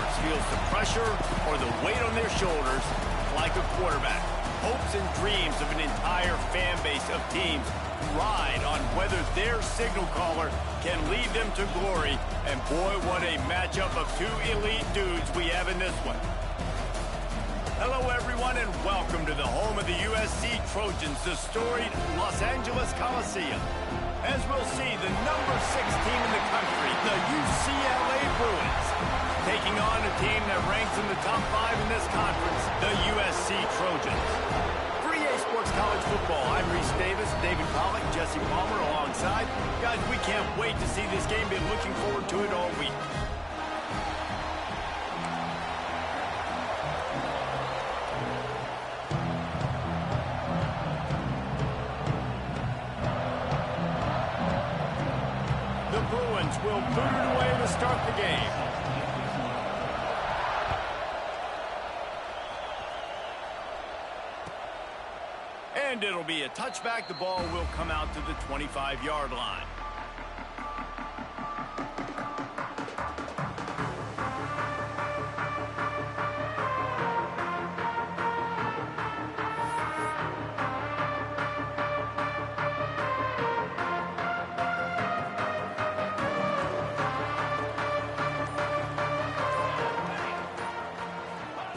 players feels the pressure or the weight on their shoulders like a quarterback. Hopes and dreams of an entire fan base of teams ride on whether their signal caller can lead them to glory. And boy, what a matchup of two elite dudes we have in this one. Hello, everyone, and welcome to the home of the USC Trojans, the storied Los Angeles Coliseum. As we'll see, the number 6 team in the country, the UCLA Bruins, taking on a team that ranks in the top 5 in this conference, the USC Trojans. For EA Sports College Football, I'm Reese Davis, David Pollack, Jesse Palmer alongside. Guys, we can't wait to see this game. Been looking forward to it all week. The Bruins will boot it away to start the game. And it'll be a touchback. The ball will come out to the 25-yard line.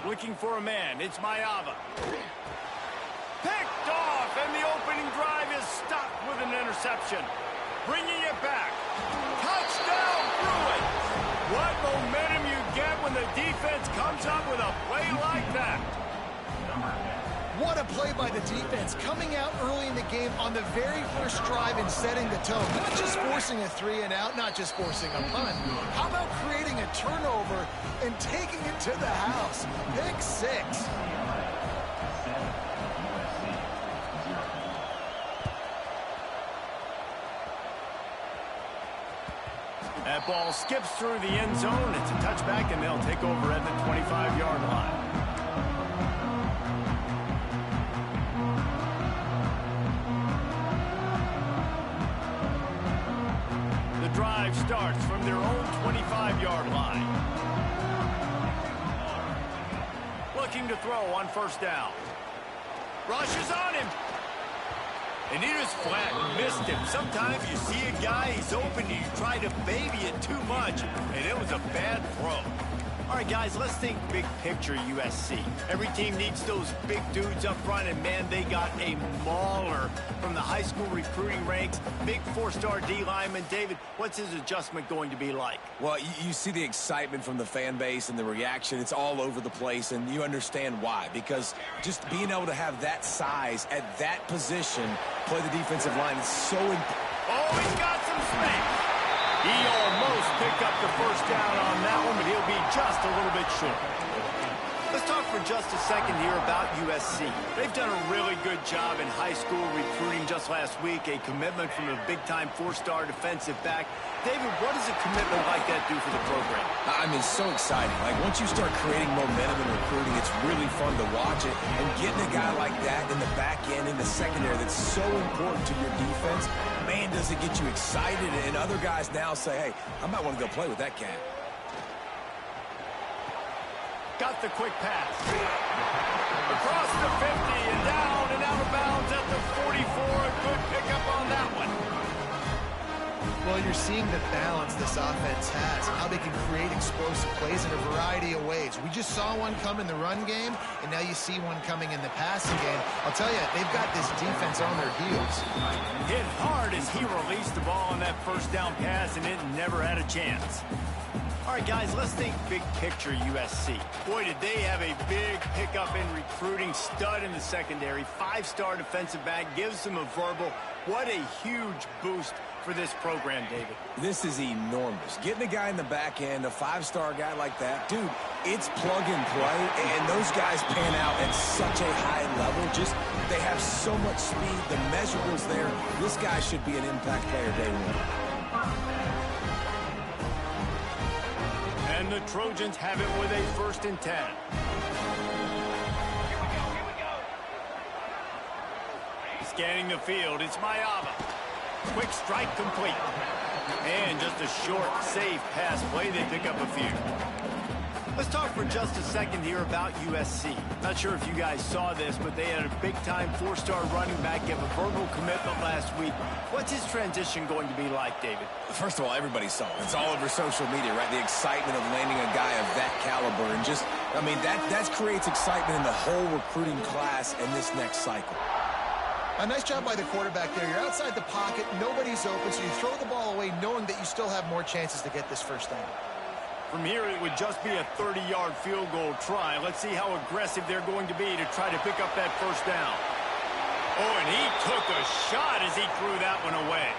Looking for a man, it's Mayava. Picked off, and the opening drive is stopped with an interception. Bringing it back. Touchdown, Bruins! What momentum you get when the defense comes up with a play like that. What a play by the defense, coming out early in the game on the very first drive and setting the tone. Not just forcing a 3 and out, not just forcing a punt. How about creating a turnover and taking it to the house? Pick 6. That ball skips through the end zone. It's a touchback, and they'll take over at the 25-yard line. The drive starts from their own 25-yard line. Looking to throw on first down. Rushes on him. And he just flat missed him. Sometimes you see a guy, he's open, and you try to baby it too much, and it was a bad throw. All right, guys, let's think big picture USC. Every team needs those big dudes up front, and, man, they got a mauler from the high school recruiting ranks. Big 4-star D lineman. David, what's his adjustment going to be like? Well, you see the excitement from the fan base and the reaction. It's all over the place, and you understand why. Because just being able to have that size at that position, play the defensive line, is so important. Oh, he's got some space. He almost picked up the first down on that one, but he'll be just a little bit short. Let's talk for just a second here about USC. They've done a really good job in high school recruiting. Just last week, a commitment from a big-time 4-star defensive back. David, what does a commitment like that do for the program? I mean, so exciting. Like, once you start creating momentum in recruiting, it's really fun to watch it. And getting a guy like that in the back end, in the secondary, that's so important to your defense, man, does it get you excited. And other guys now say, hey, I might want to go play with that cat. Got the quick pass. Across the 50 and down and out of bounds at the 44. A good pickup on that one. Well, you're seeing the balance this offense has, how they can create explosive plays in a variety of ways. We just saw one come in the run game, and now you see one coming in the passing game. I'll tell you, they've got this defense on their heels. Hit hard as he released the ball on that first down pass, and it never had a chance. All right, guys, let's think big picture USC. Boy, did they have a big pickup in recruiting. Stud in the secondary, 5-star defensive back, gives them a verbal. What a huge boost for this program, David. This is enormous. Getting a guy in the back end, a 5-star guy like that, dude, it's plug and play, and those guys pan out at such a high level. Just, they have so much speed. The measurables there. This guy should be an impact player day one. And the Trojans have it with a 1st and 10. Scanning the field, it's Mayava. Quick strike complete. And just a short, safe pass play. They pick up a few. Let's talk for just a second here about USC. Not sure if you guys saw this, but they had a big-time four-star running back give a verbal commitment last week. What's his transition going to be like, David? First of all, everybody saw it. It's all over social media, right? The excitement of landing a guy of that caliber. And just, I mean, that creates excitement in the whole recruiting class in this next cycle. A nice job by the quarterback there. You're outside the pocket, nobody's open, so you throw the ball away knowing that you still have more chances to get this first down. From here, it would just be a 30-yard field goal try. Let's see how aggressive they're going to be to try to pick up that first down. Oh, and he took a shot as he threw that one away.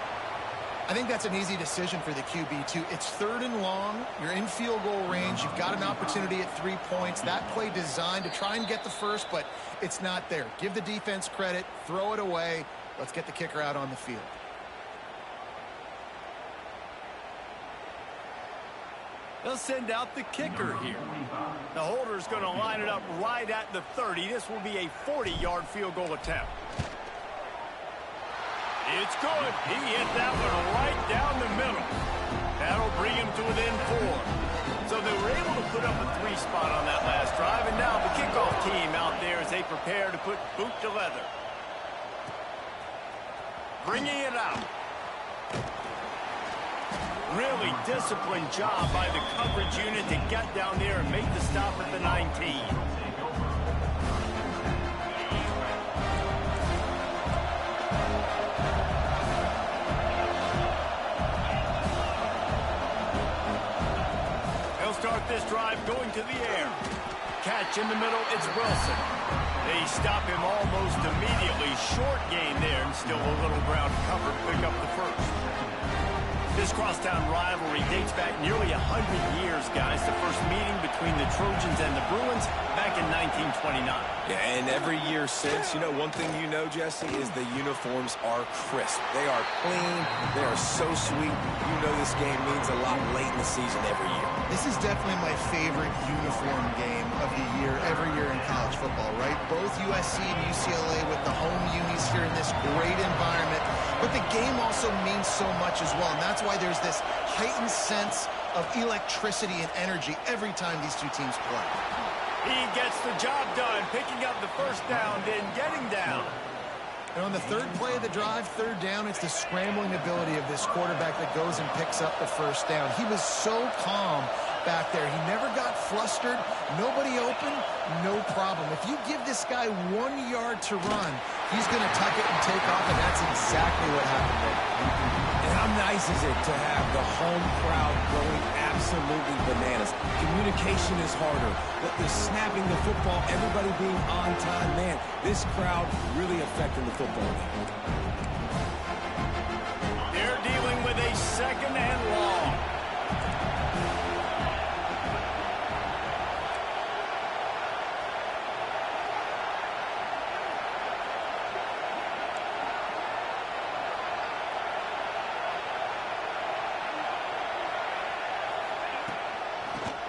I think that's an easy decision for the QB, too. It's 3rd and long. You're in field goal range. You've got an opportunity at 3 points. That play designed to try and get the first, but it's not there. Give the defense credit. Throw it away. Let's get the kicker out on the field. They'll send out the kicker here. The holder's going to line it up right at the 30. This will be a 40-yard field goal attempt. It's good. He hit that one right down the middle. That'll bring him to within 4. So they were able to put up a 3 spot on that last drive, and now the kickoff team out there as they prepare to put boot to leather. Bringing it out. Really disciplined job by the coverage unit to get down there and make the stop at the 19. They'll start this drive going to the air. Catch in the middle, it's Wilson. They stop him almost immediately. Short gain there, and still a little ground cover to pick up the first. This crosstown rivalry dates back nearly 100 years, guys. The first meeting between the Trojans and the Bruins back in 1929. Yeah, and every year since, you know, one thing you know, Jesse, is the uniforms are crisp. They are clean. They are so sweet. You know this game means a lot late in the season every year. This is definitely my favorite uniform game of the year, every year in college football, right? Both USC and UCLA with the home unis here in this great environment. But the game also means so much as well, and that's why there's this heightened sense of electricity and energy every time these two teams play. He gets the job done, picking up the first down, then getting down. And on the 3rd play of the drive, 3rd down, it's the scrambling ability of this quarterback that goes and picks up the first down. He was so calm back there. He never got flustered. Nobody open, no problem. If you give this guy 1 yard to run, he's going to tuck it and take off, and that's exactly what happened there. And how nice is it to have the home crowd going absolutely bananas? Communication is harder. The snapping the football, everybody being on time. Man, this crowd really affecting the football game. They're dealing with a 2nd and long.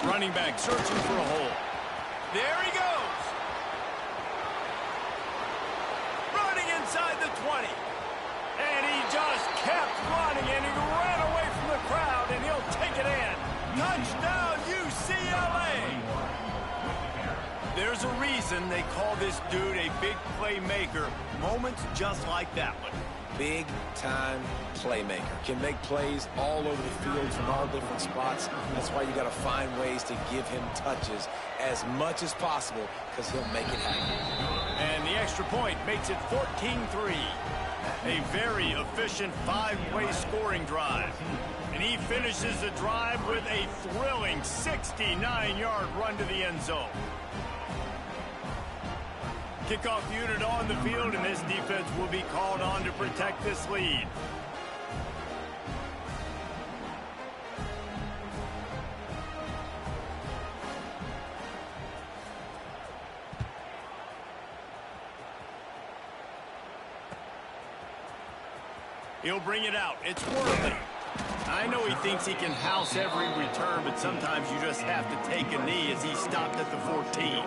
Running back searching for a hole. There he goes. Running inside the 20. And he just kept running, and he ran away from the crowd, and he'll take it in. Touchdown, UCLA. There's a reason they call this dude a big playmaker. Moments just like that one. Big-time playmaker. Can make plays all over the field from all different spots. That's why you got to find ways to give him touches as much as possible, because he'll make it happen. And the extra point makes it 14-3. A very efficient 5-way scoring drive. And he finishes the drive with a thrilling 69-yard run to the end zone. Kickoff unit on the field, and this defense will be called on to protect this lead. He'll bring it out. It's Worthy. I know he thinks he can house every return, but sometimes you just have to take a knee as he stopped at the 14.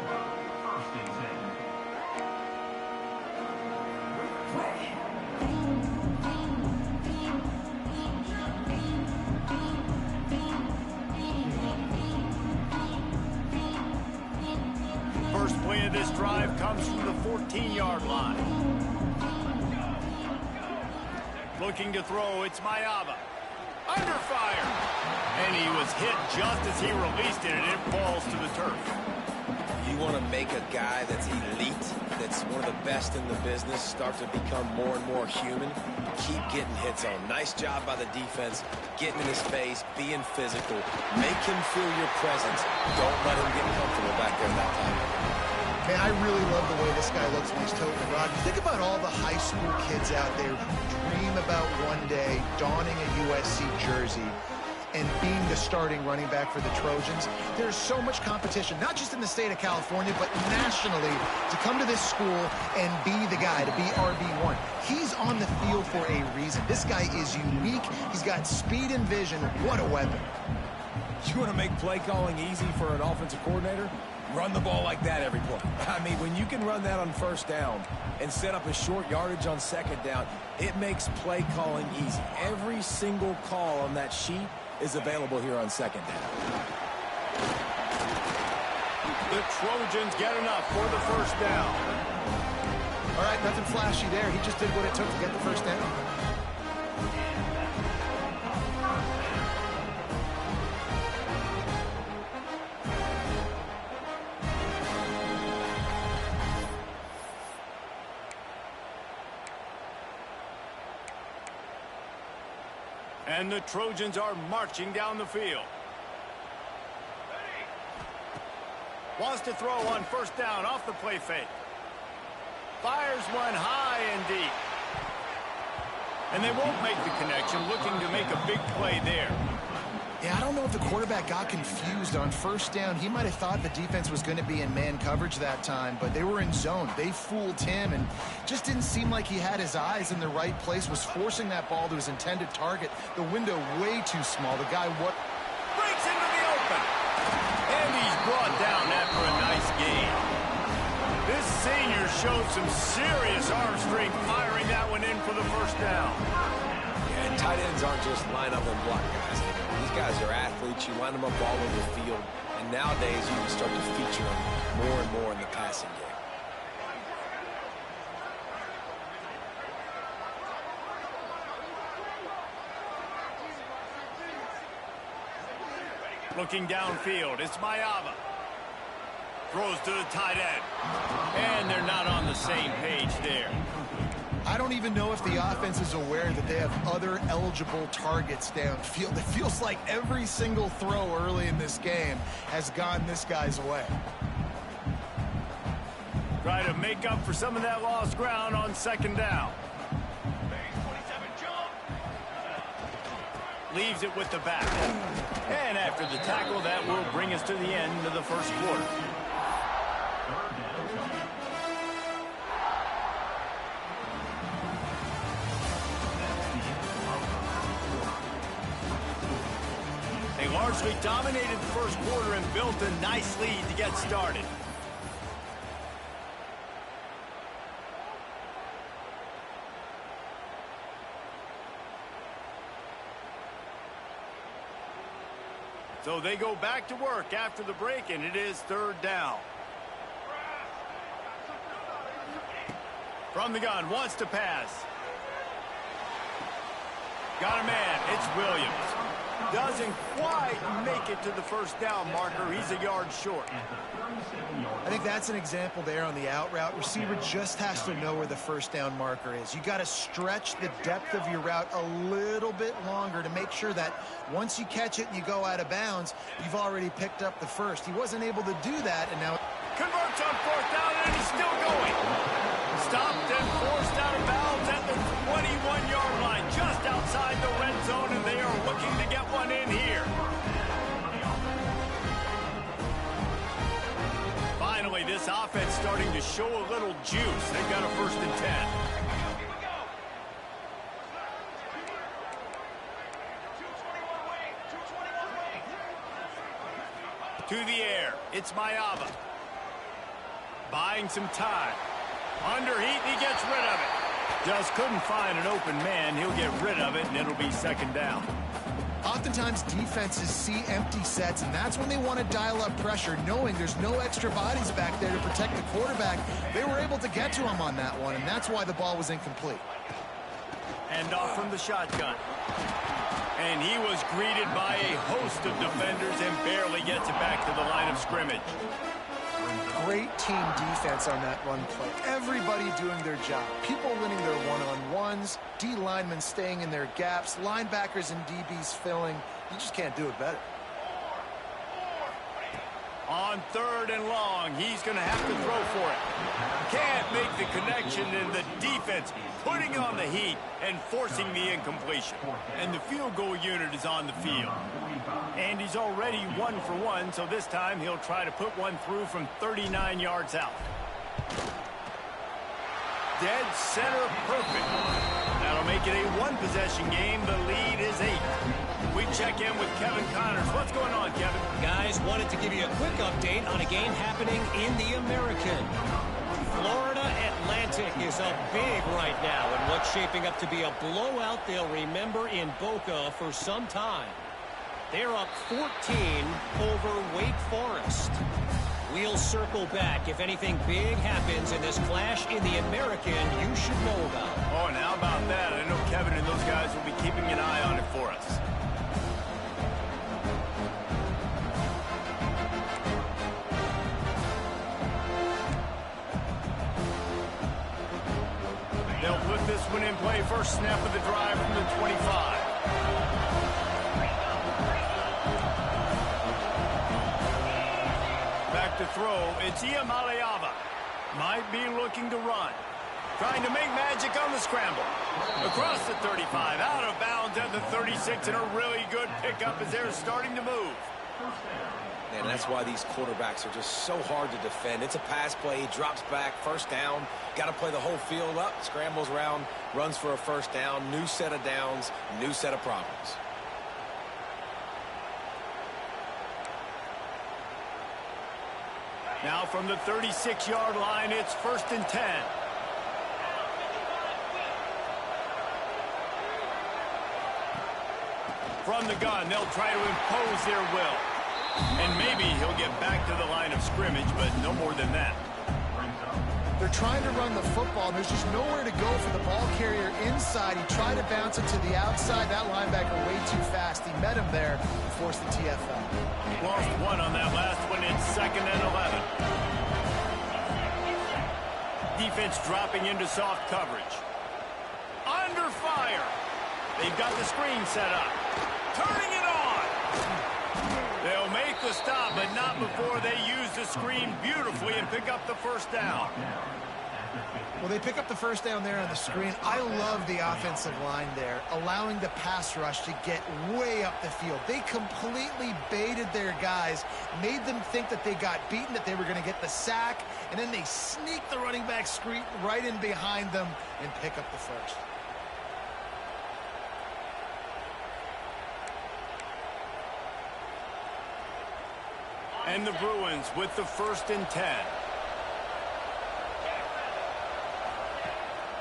this drive comes from the 14-yard line. Looking to throw, it's Mayava. Under fire. And he was hit just as he released it, and it falls to the turf. You want to make a guy that's elite, that's one of the best in the business, start to become more and more human. Keep getting hits on. Nice job by the defense, getting in his face, being physical. Make him feel your presence. Don't let him get comfortable back there that time. Man, I really love the way this guy looks when he's toting the rock. Think about all the high school kids out there who dream about one day donning a USC jersey and being the starting running back for the Trojans. There's so much competition, not just in the state of California, but nationally, to come to this school and be the guy, to be RB1. He's on the field for a reason. This guy is unique. He's got speed and vision. What a weapon. You want to make play calling easy for an offensive coordinator? Run the ball like that every play. I mean, when you can run that on first down and set up a short yardage on second down, it makes play calling easy. Every single call on that sheet is available here on second down. The Trojans get enough for the first down. All right, nothing flashy there. He just did what it took to get the first down. And the Trojans are marching down the field. Wants to throw on first down off the play fake. Fires one high and deep. And they won't make the connection, looking to make a big play there. Yeah, I don't know if the quarterback got confused on first down. He might have thought the defense was going to be in man coverage that time, but they were in zone. They fooled him and just didn't seem like he had his eyes in the right place, was forcing that ball to his intended target. The window way too small. The guy breaks into the open. And he's brought down after a nice gain. This senior showed some serious arm strength firing that one in for the first down. Yeah, tight ends aren't just line up and block guys. These guys are athletes. You line them up all over the field. And nowadays, you can start to feature them more and more in the passing game. Looking downfield, it's Mayava. Throws to the tight end. And they're not on the same page there. I don't even know if the offense is aware that they have other eligible targets downfield. It feels like every single throw early in this game has gone this guy's way. Try to make up for some of that lost ground on second down. Leaves it with the back. And after the tackle, that will bring us to the end of the first quarter. They largely dominated the first quarter and built a nice lead to get started. So they go back to work after the break, and it is third down. From the gun, wants to pass. Got a man, it's Williams. Doesn't quite make it to the first down marker. He's a yard short. I think that's an example there on the out route. Receiver just has to know where the first down marker is. You got to stretch the depth of your route a little bit longer to make sure that once you catch it and you go out of bounds, you've already picked up the first. He wasn't able to do that, and now Converts on fourth down, and he's still going. Stopped and forced out of bounds at the 21-yard line, just outside the red zone, and they are looking to get one in here. Finally, this offense starting to show a little juice. They've got a 1st and 10. To the air, it's Mayava. Buying some time. Under heat, he gets rid of it. Just couldn't find an open man. He'll get rid of it, and it'll be second down. Oftentimes, defenses see empty sets, and that's when they want to dial up pressure, knowing there's no extra bodies back there to protect the quarterback. They were able to get to him on that one, and that's why the ball was incomplete. And off from the shotgun. And he was greeted by a host of defenders and barely gets it back to the line of scrimmage. Great team defense on that run play. Everybody doing their job. People winning their one-on-ones, D linemen staying in their gaps, linebackers and DBs filling. You just can't do it better. On 3rd and long, he's going to have to throw for it. Can't make the connection, and the defense putting on the heat and forcing the incompletion. And the field goal unit is on the field. And he's already 1 for 1, so this time he'll try to put one through from 39 yards out. Dead center perfect. That'll make it a one-possession game. The lead is 8. We check in with Kevin Connors. What's going on, Kevin? Guys, wanted to give you a quick update on a game happening in the American. Florida Atlantic is up big right now in what's shaping up to be a blowout they'll remember in Boca for some time. They're up 14 over Wake Forest. We'll circle back if anything big happens in this clash in the American you should know about. Oh, and how about that? I know Kevin and those guys will be keeping an eye on it for us. They'll put this one in play. First snap of the drive from the 25. Back to throw. It's Iamaleava. Might be looking to run. Trying to make magic on the scramble. Across the 35. Out of bounds at the 36. And a really good pickup as they're starting to move. And that's why these quarterbacks are just so hard to defend. It's a pass play. He drops back. First down. Got to play the whole field up. Scrambles around. Runs for a first down. New set of downs. New set of problems. Now from the 36-yard line, it's 1st and 10. From the gun, they'll try to impose their will. And maybe he'll get back to the line of scrimmage, but no more than that. They're trying to run the football, and there's just nowhere to go for the ball carrier inside. He tried to bounce it to the outside. That linebacker way too fast. He met him there and forced the TFL. Lost one on that last one. It's 2nd and 11. Defense dropping into soft coverage. Under fire. They've got the screen set up. Turning it on. They'll make the stop, but not before they use the screen beautifully and pick up the first down. Well, they pick up the first down there on the screen. I love the offensive line there, allowing the pass rush to get way up the field. They completely baited their guys, made them think that they got beaten, that they were going to get the sack, and then they sneak the running back screen right in behind them and pick up the first. And the Bruins with the 1st and 10.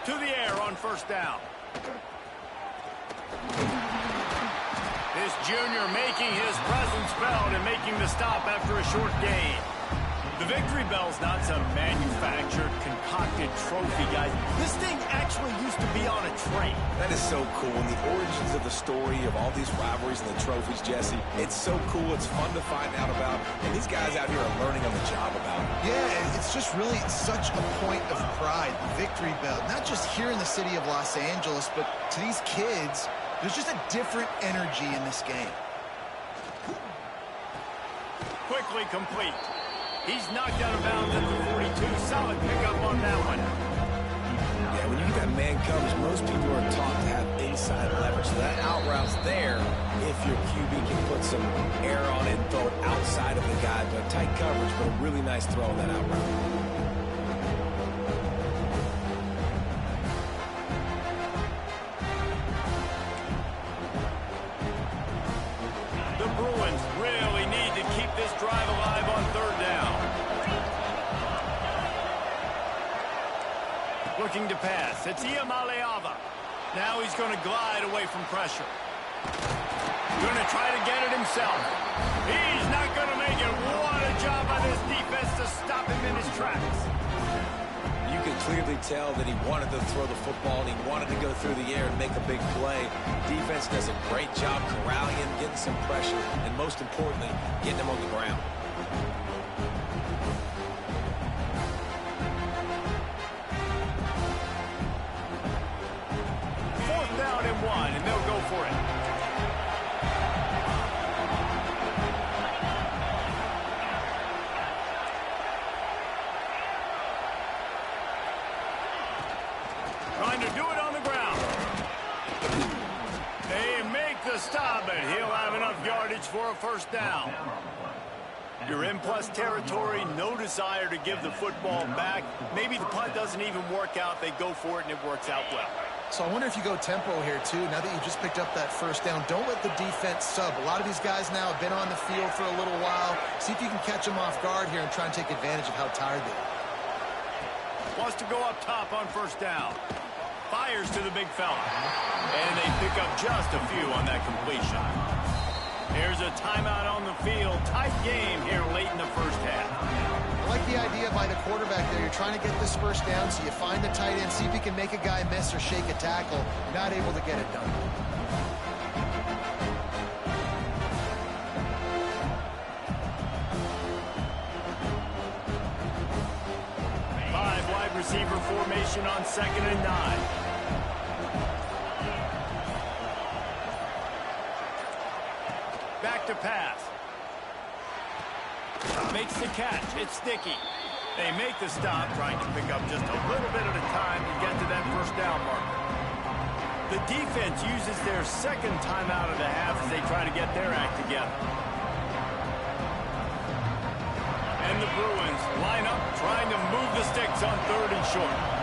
To the air on first down. This junior making his presence felt and making the stop after a short gain. The victory bell's not some manufactured, concocted trophy, guys. This thing actually used to be on a train. That is so cool. And the origins of the story of all these rivalries and the trophies, Jesse, it's so cool. It's fun to find out about. And these guys out here are learning on the job about it. Yeah, it's just really such a point of pride, the victory bell. Not just here in the city of Los Angeles, but to these kids, there's just a different energy in this game. Quickly complete. He's knocked out of bounds at the 42. Solid pickup on that one. Yeah, when you get that man coverage, most people are taught to have inside leverage. So that out route's there if your QB can put some air on it and throw it outside of the guy. But tight coverage, but a really nice throw on that out route. The Bruins really need to keep this drive alive on 3rd down. Looking to pass. It's Iamaleava. Now he's going to glide away from pressure. Going to try to get it himself. He's not going to make it. What a job by this defense to stop him in his tracks. You could clearly tell that he wanted to throw the football and he wanted to go through the air and make a big play. Defense does a great job corralling him, getting some pressure, and most importantly, getting him on the ground. Fourth down and 1, and they'll go for it. Trying to do it on the ground. They make the stop, but he'll have enough yardage for a first down. You're in plus territory, no desire to give the football back. Maybe the punt doesn't even work out. They go for it, and it works out well. So I wonder if you go tempo here, too. Now that you just picked up that first down, don't let the defense sub. A lot of these guys now have been on the field for a little while. See if you can catch them off guard here and try and take advantage of how tired they are. Wants to go up top on first down. Fires to the big fella. And they pick up just a few on that completion. There's a timeout on the field. Tight game here late in the first half. I like the idea by the quarterback there. You're trying to get this first down, so you find the tight end, see if he can make a guy miss or shake a tackle. Not able to get it done. Five wide receiver formation on 2nd and 9. Back to pass. Makes the catch. It's sticky. They make the stop, trying to pick up just a little bit at a time to get to that first down marker. The defense uses their second timeout of the half as they try to get their act together. And the Bruins line up, trying to move the sticks on 3rd and short.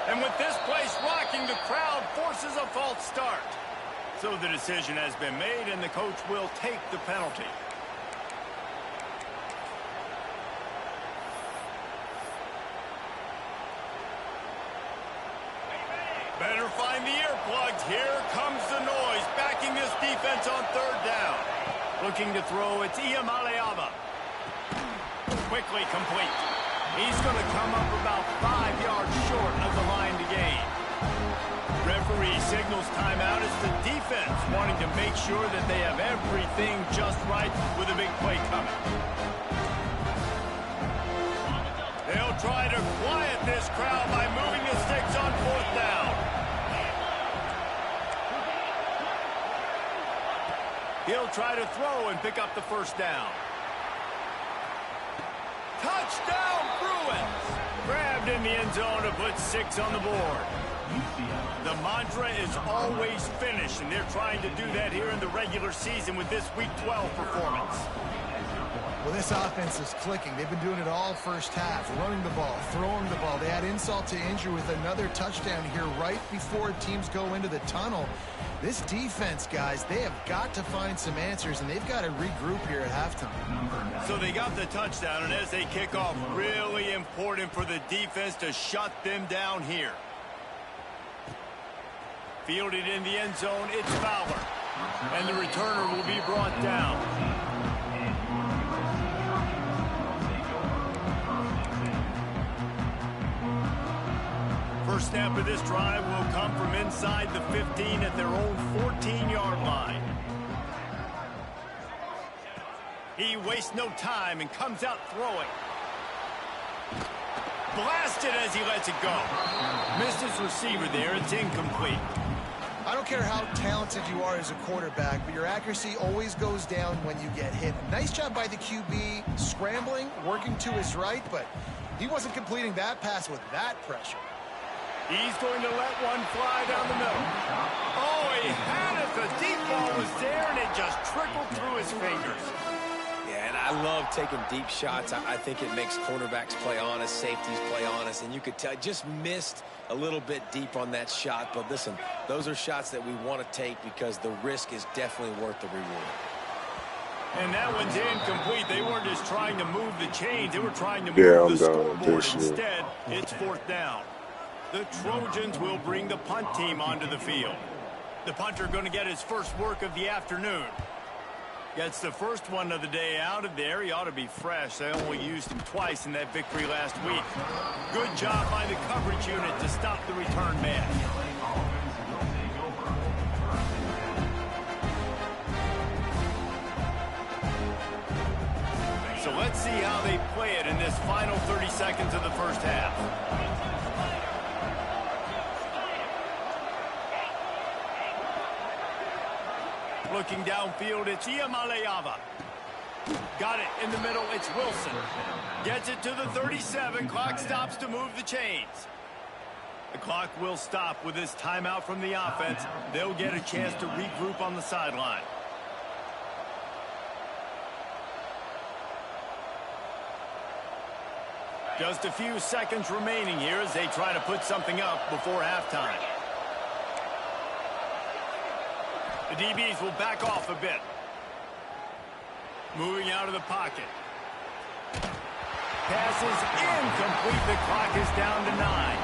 And with this place rocking, the crowd forces a false start. So the decision has been made, and the coach will take the penalty. Better find the earplugs. Here comes the noise, backing this defense on 3rd down. Looking to throw, it's Iamaleava. Quickly complete. He's going to come up about 5 yards short of the line to gain. Referee signals timeout. It's the defense wanting to make sure that they have everything just right with a big play coming. They'll try to quiet this crowd by moving the sticks on 4th down. He'll try to throw and pick up the first down. Touchdown, Bruins! Grabbed in the end zone to put 6 on the board. The mantra is always finish, and they're trying to do that here in the regular season with this Week 12 performance. Well, this offense is clicking. They've been doing it all first half, running the ball, throwing the ball. They add insult to injury with another touchdown here right before teams go into the tunnel. This defense, guys, they have got to find some answers, and they've got to regroup here at halftime. So they got the touchdown, and as they kick off, really important for the defense to shut them down here. Fielded in the end zone, it's Fowler. And the returner will be brought down. First snap of this drive will come from inside the 15 at their own 14-yard line. He wastes no time and comes out throwing. Blasted as he lets it go. Missed his receiver there. It's incomplete. I don't care how talented you are as a quarterback, but your accuracy always goes down when you get hit. Nice job by the QB scrambling, working to his right, but he wasn't completing that pass with that pressure. He's going to let one fly down the middle. Oh, he had it. The deep ball was there, and it just trickled through his fingers. Yeah, and I love taking deep shots. I think it makes cornerbacks play honest, safeties play honest, and you could tell just missed a little bit deep on that shot. But listen, those are shots that we want to take because the risk is definitely worth the reward. And that one's incomplete. They weren't just trying to move the chains. They were trying to move the scoreboard. Instead, it's fourth down. The Trojans will bring the punt team onto the field. The punter going to get his first work of the afternoon. Gets the first one of the day out of there. He ought to be fresh. They only used him twice in that victory last week. Good job by the coverage unit to stop the return man. So let's see how they play it in this final 30 seconds of the first half. Looking downfield, it's Iamaleava. Got it in the middle, it's Wilson. Gets it to the 37, clock stops to move the chains. The clock will stop with this timeout from the offense. They'll get a chance to regroup on the sideline. Just a few seconds remaining here as they try to put something up before halftime. The DBs will back off a bit. Moving out of the pocket. Passes incomplete. The clock is down to 9.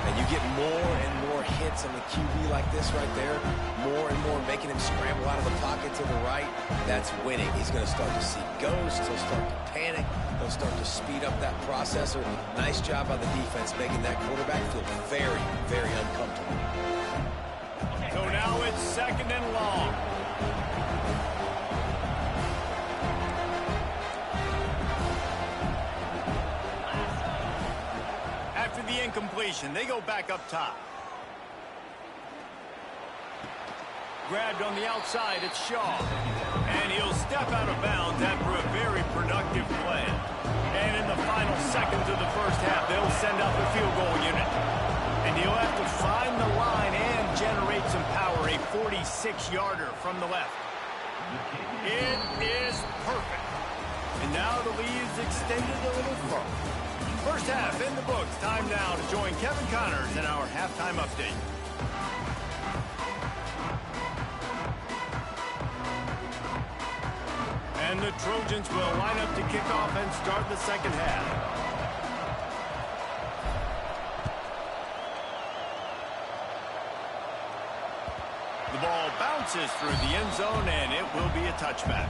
And you get more and more hits on the QB like this right there. More and more making him scramble out of the pocket to the right. That's winning. He's going to start to see ghosts. He'll start to panic. He'll start to speed up that processor. Nice job by the defense making that quarterback feel very, very uncomfortable. So now it's second and long. After the incompletion, they go back up top. Grabbed on the outside, it's Shaw. And he'll step out of bounds after a very productive play. And in the final seconds of the first half, they'll send out the field goal unit. And he'll have to find the line and generate some power. A 46-yarder from the left. It is perfect. And now the lead is extended a little further. First half in the books. Time now to join Kevin Connors in our halftime update. And the Trojans will line up to kick off and start the second half. The ball bounces through the end zone, and it will be a touchback.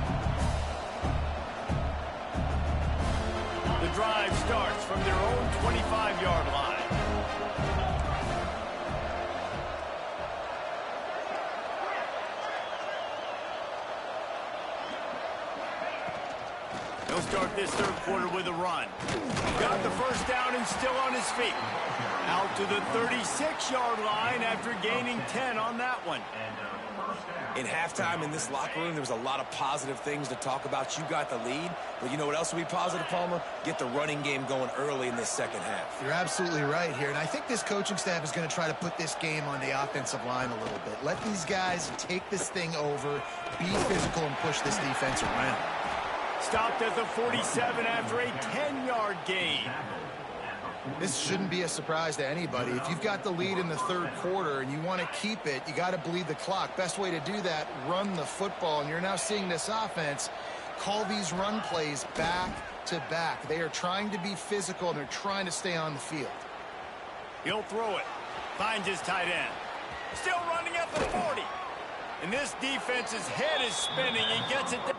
The drive starts from their own 25-yard line. He'll start this third quarter with a run. Got the first down and still on his feet. Out to the 36-yard line after gaining 10 on that one. In halftime in this locker room, there was a lot of positive things to talk about. You got the lead, but you know what else will be positive, Palmer? Get the running game going early in this second half. You're absolutely right here, and I think this coaching staff is going to try to put this game on the offensive line a little bit. Let these guys take this thing over, be physical, and push this defense around. Stopped at the 47 after a 10-yard gain. This shouldn't be a surprise to anybody. If you've got the lead in the third quarter and you want to keep it, you got to bleed the clock. Best way to do that, run the football. And you're now seeing this offense call these run plays back to back. They are trying to be physical, and they're trying to stay on the field. He'll throw it. Finds his tight end. Still running at the 40. And this defense's head is spinning. He gets it down.